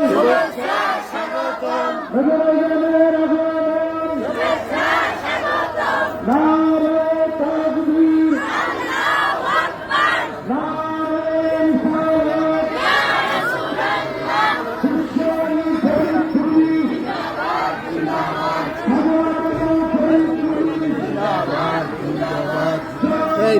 শুভেচ্ছা স্বাগতম। রমজানের আগমন, শুভেচ্ছা স্বাগতম। নারে তাকবীর, আল্লাহু আকবার। নারে রিসালাত, ইয়া রাসূলুল্লাহ। হুঁশিয়ারি ফরিদপুরি, জিন্দাবাদ জিন্দাবাদ সাধারণ ফরিদপুরি, এই